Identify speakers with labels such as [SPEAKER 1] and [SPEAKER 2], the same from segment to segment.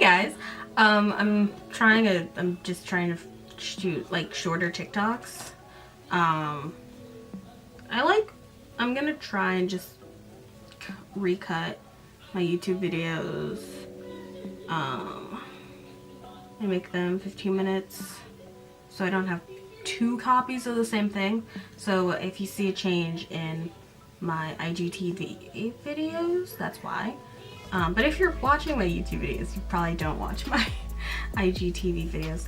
[SPEAKER 1] guys. I'm just trying to shoot like shorter TikToks. I'm gonna try and just recut my YouTube videos and make them 15 minutes so I don't have 2 copies of the same thing. So if you see a change in my IGTV videos, that's why. But if you're watching my YouTube videos, you probably don't watch my IGTV videos.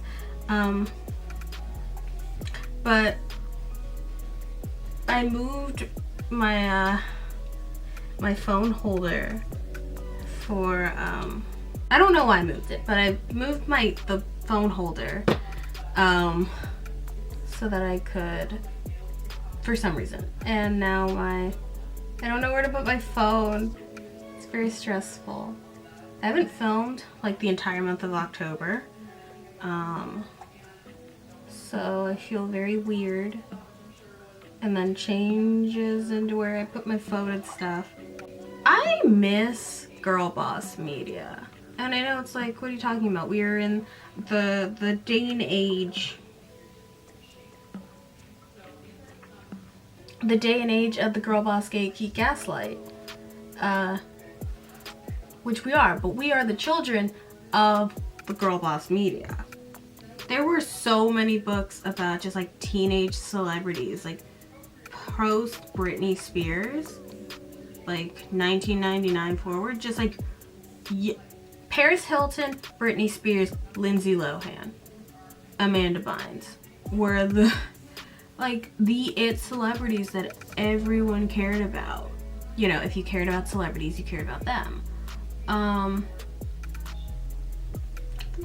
[SPEAKER 1] But I moved my my phone holder for I don't know why I moved it, but I moved the phone holder so that I could, for some reason, and now I don't know where to put my phone. It's very stressful. I haven't filmed like the entire month of October, so I feel very weird. And then changes into where I put my phone and stuff. I miss girl boss media. And I know it's like, what are you talking about? We are in the day and age. The day and age of the girl boss geek gaslight. Which we are, but we are the children of the girl boss media. There were so many books about just like teenage celebrities, like post Britney Spears, like 1999 forward, just like Paris Hilton, Britney Spears, Lindsay Lohan, Amanda Bynes were the it celebrities that everyone cared about. You know, if you cared about celebrities, you cared about them. I've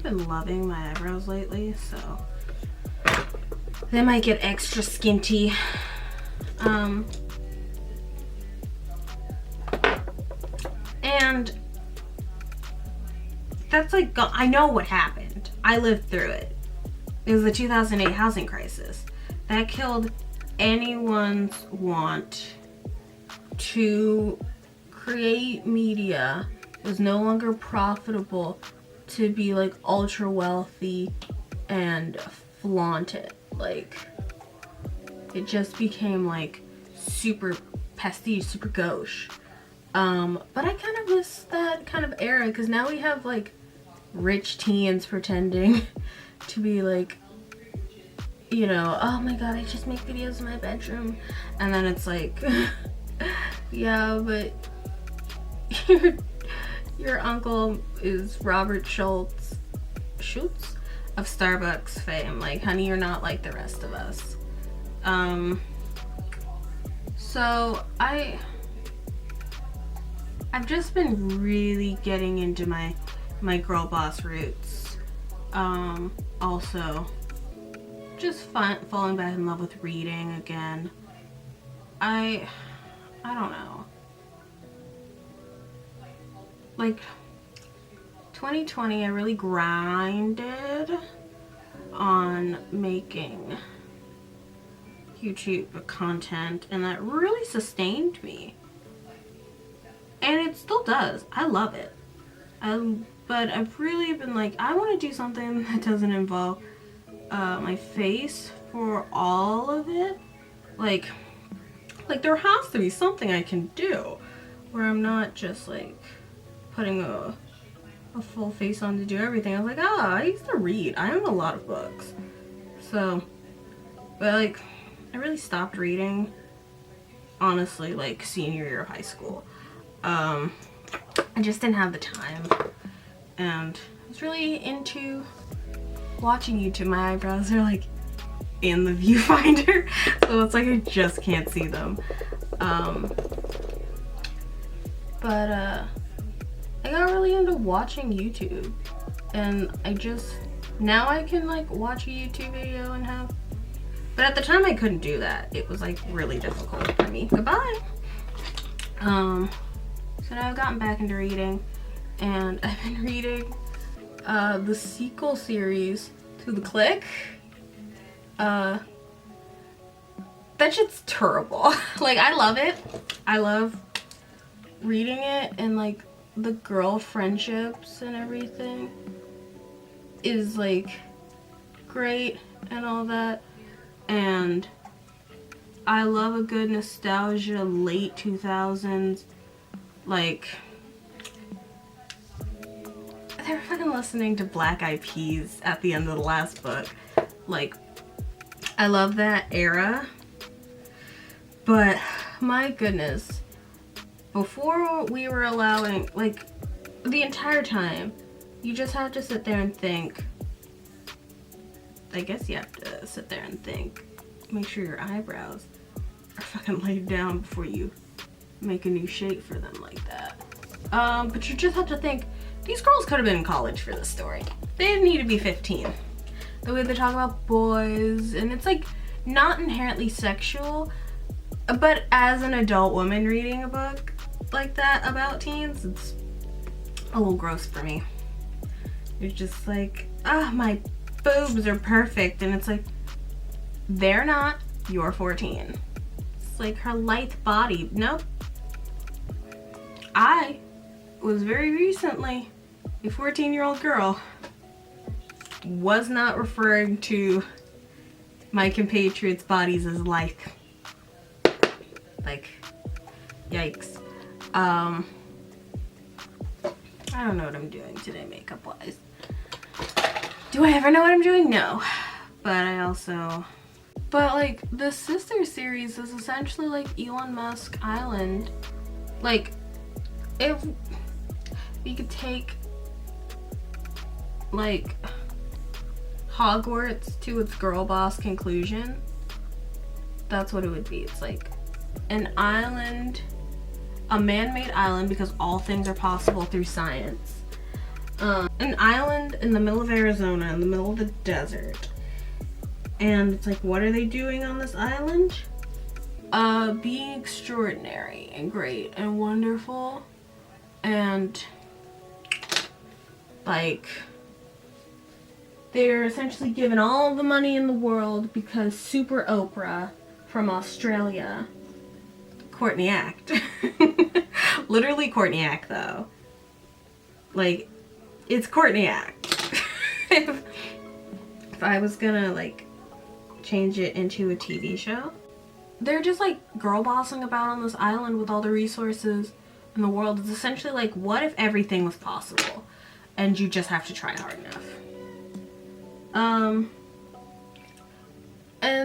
[SPEAKER 1] been loving my eyebrows lately, so they might get extra skinty. And that's like, I know what happened. I lived through it. It was the 2008 housing crisis. That killed anyone's want to create media. It was no longer profitable to be like ultra wealthy and flaunt it. Like, it just became like super pastiche, super gauche. But I kind of miss that kind of era, because now we have like rich teens pretending to be like, you know, oh my god, I just make videos in my bedroom. And then it's like, yeah, but your uncle is Robert Schultz of Starbucks fame. Like, honey, you're not like the rest of us. So I've just been really getting into my girl boss roots. Also just falling back in love with reading again. I don't know. Like 2020, I really grinded on making YouTube content, and that really sustained me. And it still does. I love it. But I've really been like, I want to do something that doesn't involve my face for all of it. Like there has to be something I can do where I'm not just like putting a full face on to do everything. I was like, I used to read. I own a lot of books. So, but like, I really stopped reading, honestly, like senior year of high school. I just didn't have the time, and I was really into watching YouTube. My eyebrows are like in the viewfinder, so it's like I just can't see them. But I got really into watching YouTube, and now I can like watch a YouTube video and have, but at the time I couldn't do that. It was like really difficult for me. Goodbye. So now I've gotten back into reading, and I've been reading the sequel series to The Click. That shit's terrible. Like, I love it. I love reading it and like the girl friendships and everything is like great and all that, and I love a good nostalgia late 2000s, like they were fucking listening to Black Eyed Peas at the end of the last book. Like, I love that era, but my goodness, before we were allowing, like, the entire time, you just have to sit there and think. I guess you have to sit there and think. Make sure your eyebrows are fucking laid down before you make a new shape for them like that. But you just have to think, these girls could have been in college for this story. They didn't need to be 15. The way they talk about boys, and it's like not inherently sexual, but as an adult woman reading a book like that about teens, it's a little gross for me. It's just like, my boobs are perfect, and it's like, they're not, you're 14. It's like her lithe body. Nope. I was very recently a 14-year-old girl. Was not referring to my compatriots' bodies as lithe. Like, yikes. I don't know what I'm doing today makeup wise. Do I ever know what I'm doing? No. But like the sister series is essentially like Elon Musk Island. Like, if you could take like Hogwarts to its girl boss conclusion, that's what it would be. It's like an island, a man-made island, because all things are possible through science. An island in the middle of Arizona, in the middle of the desert. And it's like, what are they doing on this island? Being extraordinary and great and wonderful. And like, they're essentially given all the money in the world because Super Oprah from Australia, Courtney Act. Literally Courtney Act though. Like, it's Courtney Act. if I was gonna like change it into a TV show, they're just like girl bossing about on this island with all the resources in the world. It's essentially like, what if everything was possible and you just have to try hard enough? And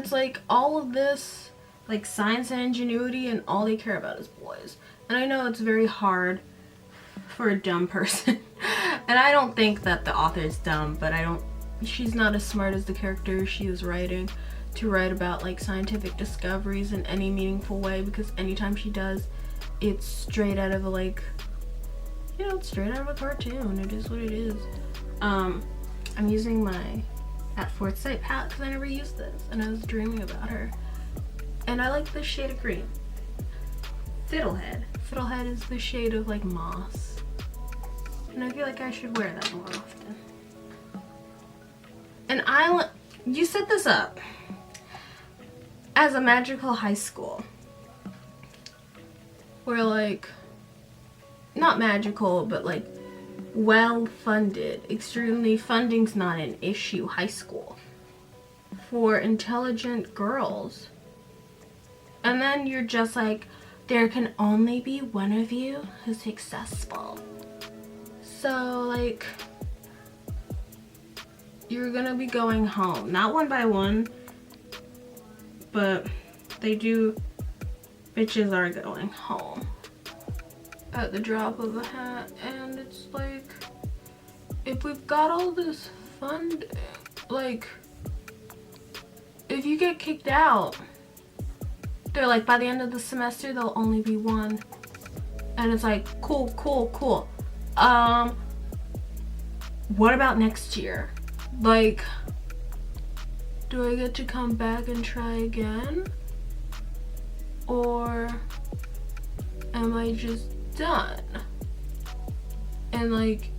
[SPEAKER 1] it's like all of this like science and ingenuity, and all they care about is boys. And I know it's very hard for a dumb person. And I don't think that the author's dumb, but she's not as smart as the character she is writing to write about like scientific discoveries in any meaningful way, because anytime she does, it's straight out of a like, you know, it's straight out of a cartoon. It is what it is. I'm using my At Fourth Sight palette because I never used this, and I was dreaming about her. And I like this shade of green. Fiddlehead. Fiddlehead is the shade of like moss. And I feel like I should wear that more often. An island, you set this up as a magical high school. Where like, not magical, but like well-funded, extremely funding's not an issue high school for intelligent girls. And then you're just like, there can only be one of you who's successful. So like, you're gonna be going home, not one by one, but bitches are going home at the drop of a hat. And it's like, if we've got all this funding, like, if you get kicked out, they're like, by the end of the semester there'll only be one. And it's like, cool. What about next year? Like, do I get to come back and try again? Or am I just done? And like,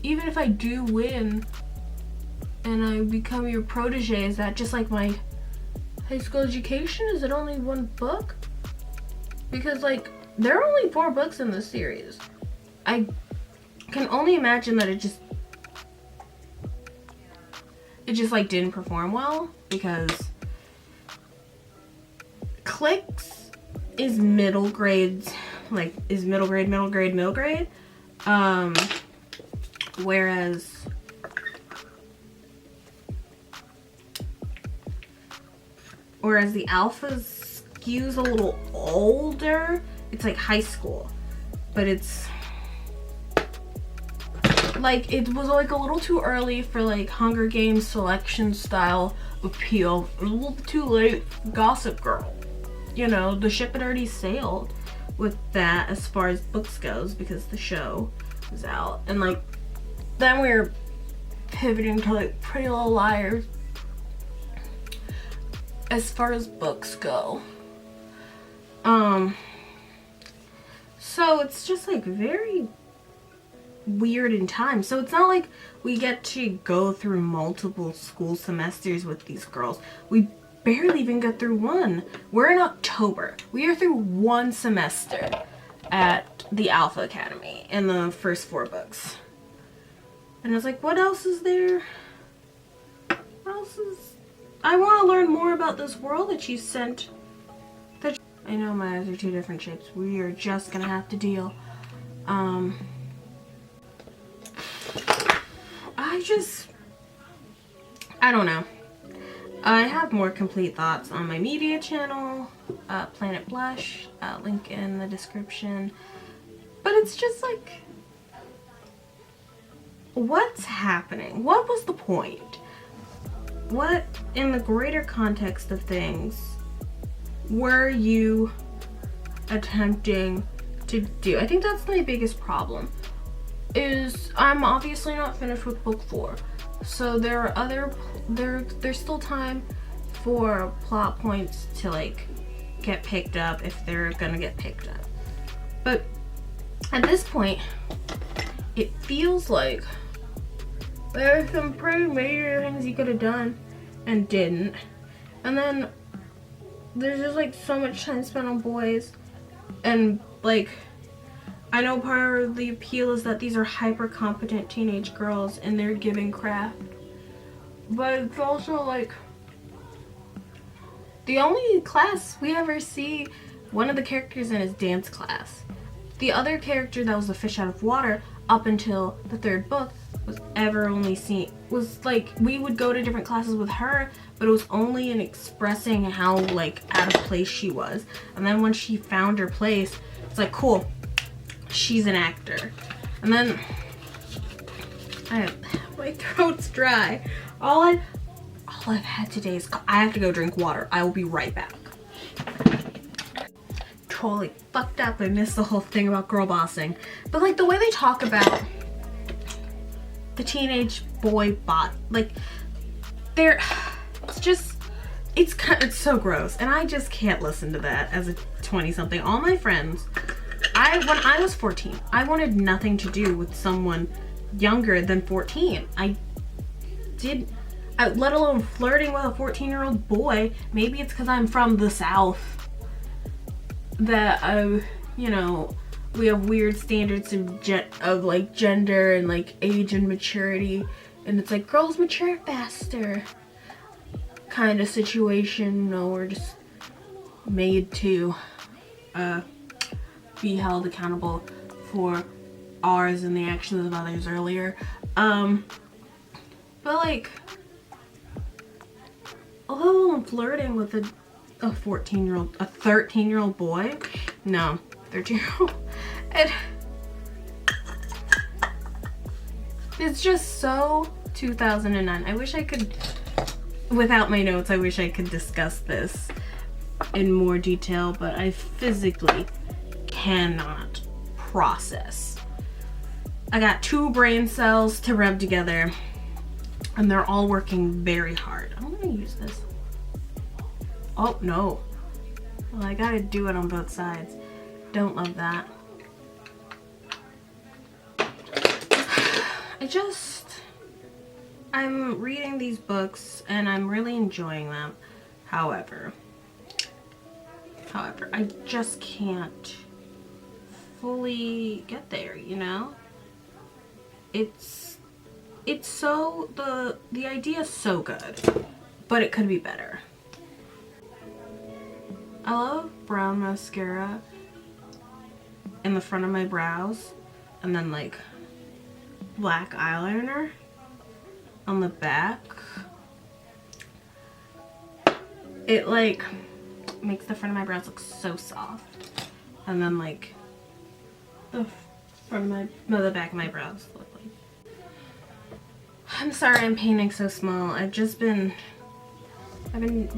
[SPEAKER 1] even if I do win and I become your protege, is that just like my high school education? Is it only one book? Because like, there are only 4 books in this series. I can only imagine that it just like didn't perform well, because Clicks is middle grade, middle grade. Whereas the Alpha skews a little older. It's like high school, but it's like, it was like a little too early for like Hunger Games selection style appeal. A little too late, Gossip Girl. You know, the ship had already sailed with that as far as books goes, because the show was out. And like, then we were pivoting to like Pretty Little Liars as far as books go. So it's just like very weird in time. So it's not like we get to go through multiple school semesters with these girls. We barely even get through one. We're in October. We are through one semester at the Alpha Academy in the first 4 books. And it's like, what else is there? What else is... I want to learn more about this world that you sent. I know my eyes are 2 different shapes. We are just gonna have to deal. I don't know. I have more complete thoughts on my media channel, Planet Blush, link in the description. But it's just like, what's happening? What was the point? What, in the greater context of things, were you attempting to do? I think that's my biggest problem. Is I'm obviously not finished with book 4, so there are there's still time for plot points to like get picked up if they're gonna get picked up. But at this point, it feels like there are some pretty major things you could have done and didn't, and then there's just like so much time spent on boys, and like, I know part of the appeal is that these are hyper competent teenage girls and they're given craft, but it's also like the only class we ever see one of the characters in is dance class. The other character that was a fish out of water up until the 3rd book was ever only seen, was like, we would go to different classes with her, but it was only in expressing how like out of place she was. And then when she found her place, it's like, cool, she's an actor. And then my throat's dry. All I've had today is, I have to go drink water. I will be right back. Totally fucked up. I missed the whole thing about girl bossing. But like, the way they talk about the teenage boy bot, like, it's so gross, and I just can't listen to that as a 20-something. All my friends, when I was 14, I wanted nothing to do with someone younger than 14. Let alone flirting with a 14-year-old boy. Maybe it's because I'm from the South that you know, we have weird standards of like gender and like age and maturity, and it's like girls mature faster kind of situation. You know, we're just made to be held accountable for ours and the actions of others earlier. But like, although I'm flirting with a 14-year-old, a 13-year-old boy, no, 13-year-old, it's just so 2009. I wish I could, without my notes, I wish I could discuss this in more detail, but I physically cannot process. I got 2 brain cells to rub together, and they're all working very hard. I'm gonna use this. Oh, no. Well, I gotta do it on both sides. Don't love that. I'm reading these books and I'm really enjoying them. However, I just can't fully get there, you know? it's so, the idea is so good, but it could be better. I love brown mascara in the front of my brows, and then like black eyeliner on the back. It like makes the front of my brows look so soft, and then like the front of the back of my brows look like. I'm sorry I'm painting so small. I've been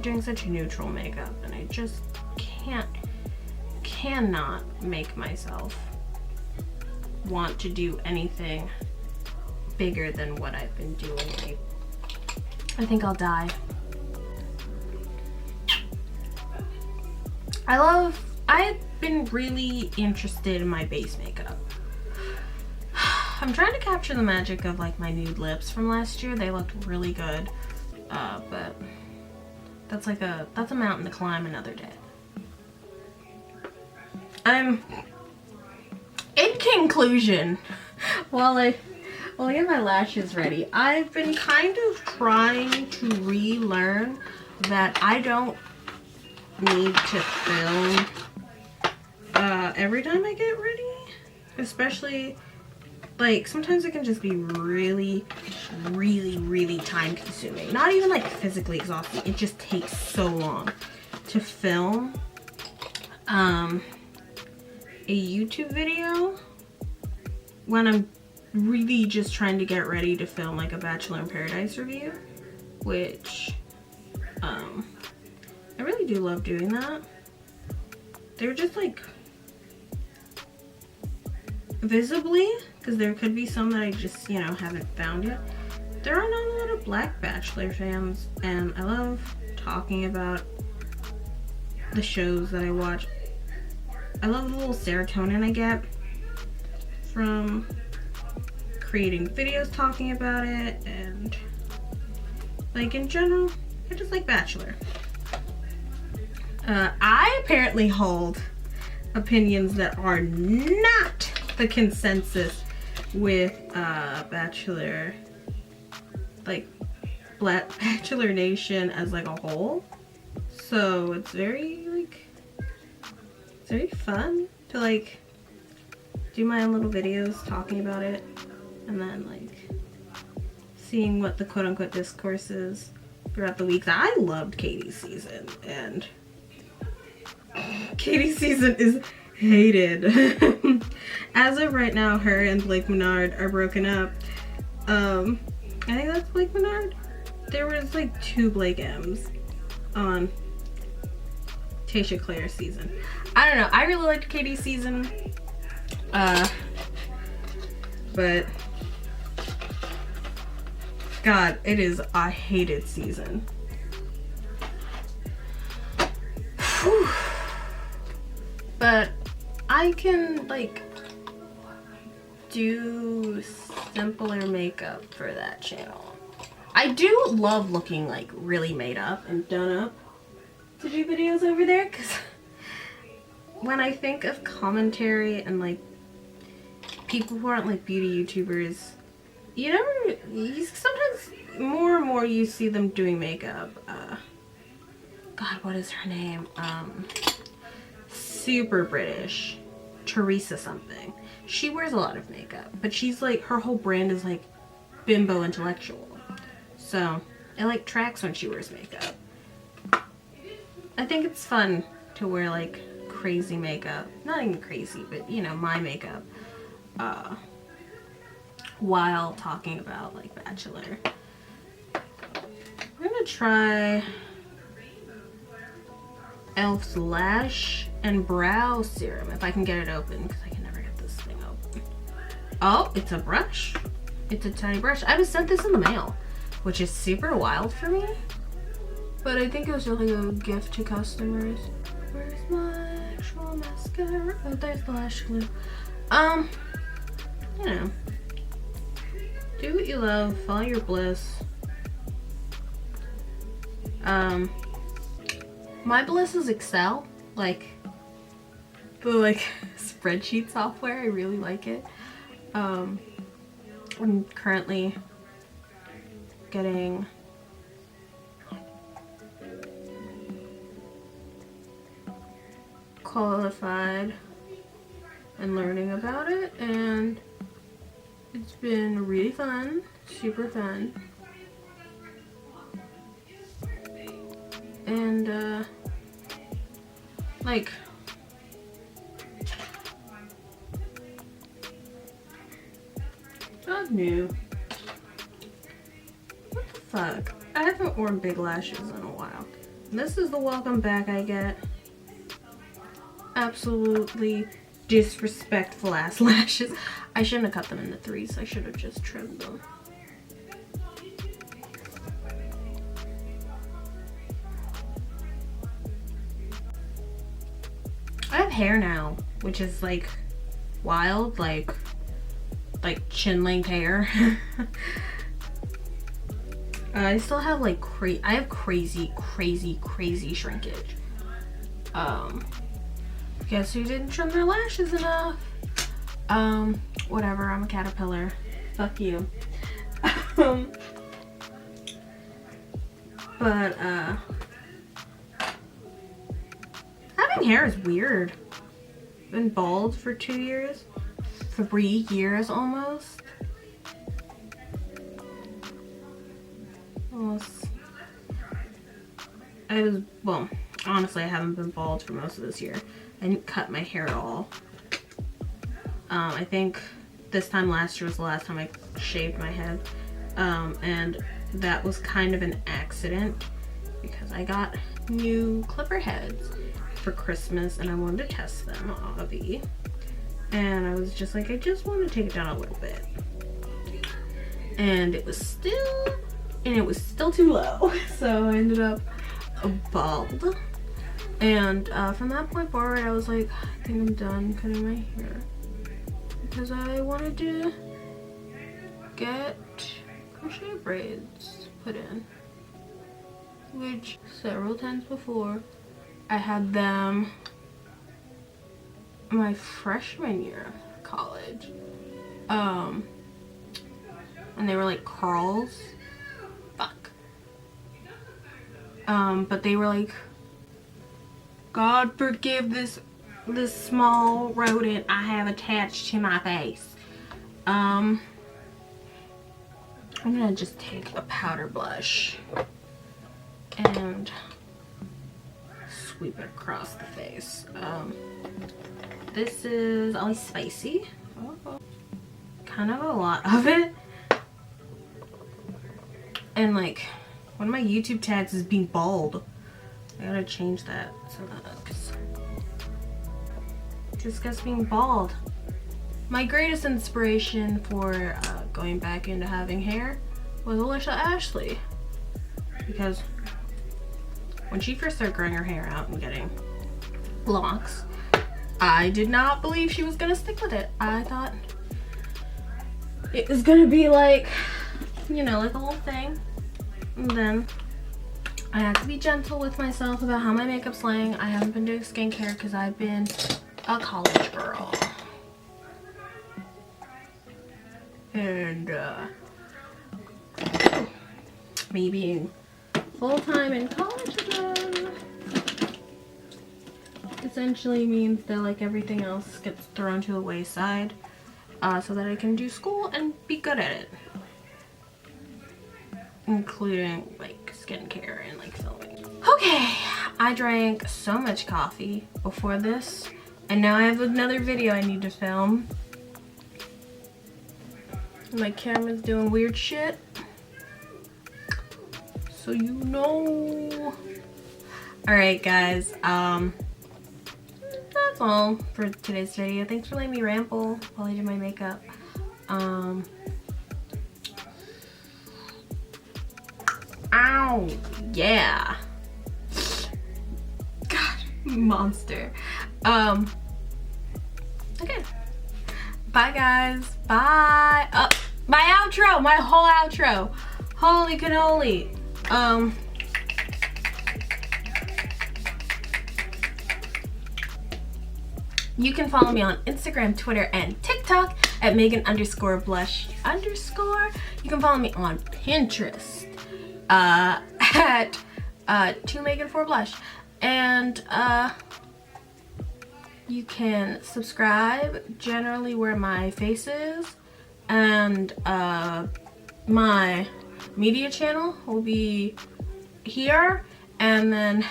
[SPEAKER 1] doing such neutral makeup, and I just cannot make myself want to do anything bigger than what I've been doing. I think I'll die. I've been really interested in my base makeup. I'm trying to capture the magic of like my nude lips from last year. They looked really good, but that's a mountain to climb another day. In conclusion, while I get my lashes ready, I've been kind of trying to relearn that I don't need to film every time I get ready, especially like sometimes it can just be really time consuming. Not even like physically exhausting, it just takes so long to film a YouTube video when I'm really just trying to get ready to film like a Bachelor in Paradise review, which I really do love doing that. They're just like visibly, because there could be some that I just, you know, haven't found yet. There are not a lot of Black Bachelor fans, and I love talking about the shows that I watch. I love the little serotonin I get from creating videos talking about it, and like in general, I just like Bachelor. I apparently hold opinions that are not the consensus with Bachelor, like Black Bachelor Nation as like a whole. So it's very fun to like do my own little videos talking about it, and then like seeing what the quote-unquote discourse is throughout the weeks. I loved Katie's season, and Katie's season is hated. As of right now, her and Blake Menard are broken up. I think that's Blake Menard. There was like 2 Blake M's on Tasha Claire's season. I don't know. I really liked Katie's season. But God, it is a hated season. Whew. But I can like do simpler makeup for that channel. I do love looking like really made up and done up to do videos over there, because when I think of commentary and like people who aren't like beauty YouTubers, you sometimes more and more you see them doing makeup. God, what is her name? Super British, Teresa something. She wears a lot of makeup, but she's like, her whole brand is like bimbo intellectual. So it like tracks when she wears makeup. I think it's fun to wear like crazy makeup. Not even crazy, but you know, my makeup. While talking about like Bachelor. We're gonna try Elf's Lash and Brow Serum if I can get it open, because I can never get this thing open. Oh, it's a brush. It's a tiny brush. I was sent this in the mail, which is super wild for me. But I think it was really a gift to customers. Where's my actual mascara? Oh, there's the lash glue. You know, do what you love, follow your bliss. My bliss is Excel, like the spreadsheet software. I really like it. I'm currently getting qualified and learning about it, and it's been really fun, super fun. And like, God knew. What the fuck? I haven't worn big lashes in a while. This is the welcome back I get. Absolutely disrespectful ass lashes. I shouldn't have cut them into threes. I should have just trimmed them. I have hair now, which is like wild, like chin length hair. I still have like I have crazy shrinkage. Guess who didn't trim their lashes enough? Whatever, I'm a caterpillar. Fuck you. But having hair is weird. Been bald for 2 years. 3 years almost. Well, honestly, I haven't been bald for most of this year. I didn't cut my hair at all. I think this time last year was the last time I shaved my head. And that was kind of an accident because I got new clipper heads for Christmas and I wanted to test them, obviously. And I was just like, I just want to take it down a little bit. And it was still too low. So I ended up bald. And from that point forward, I was like, I think I'm done cutting my hair. Because I wanted to get crochet braids put in. Which several times before, I had them my freshman year of college. And they were like curls. Fuck. But they were like, God forgive this small rodent I have attached to my face. I'm gonna just take a powder blush and sweep it across the face. This is always spicy. Kind of a lot of it. And like, one of my YouTube tags is being bald. I gotta change that so that just being bald. My greatest inspiration for going back into having hair was Alicia Ashley, because when she first started growing her hair out and getting locks, I did not believe she was gonna stick with it. I thought it was gonna be like, you know, like a whole thing. And then I have to be gentle with myself about how my makeup's laying. I haven't been doing skincare because I've been a college girl. And me being full-time in college again essentially means that like everything else gets thrown to the wayside, so that I can do school and be good at it, including like skincare and like filming. Okay, I drank so much coffee before this, and now I have another video I need to film. My camera's doing weird shit, so you know. Alright guys, that's all for today's video. Thanks for letting me ramble while I do my makeup. Ow, yeah. God, monster. Okay. Bye guys. Bye. My outro, my whole outro. Holy cannoli. You can follow me on Instagram, Twitter, and TikTok at Megan_blush_. You can follow me on Pinterest at 2Megan4Blush. And you can subscribe generally where my face is. And my media channel will be here. And then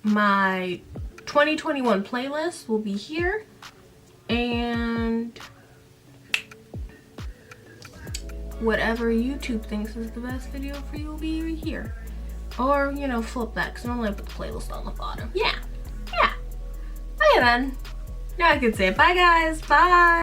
[SPEAKER 1] my 2021 playlist will be here, and whatever YouTube thinks is the best video for you will be here. Or, you know, flip that, because normally I put the playlist on the bottom. Yeah. Okay then. Now I can say bye guys. Bye.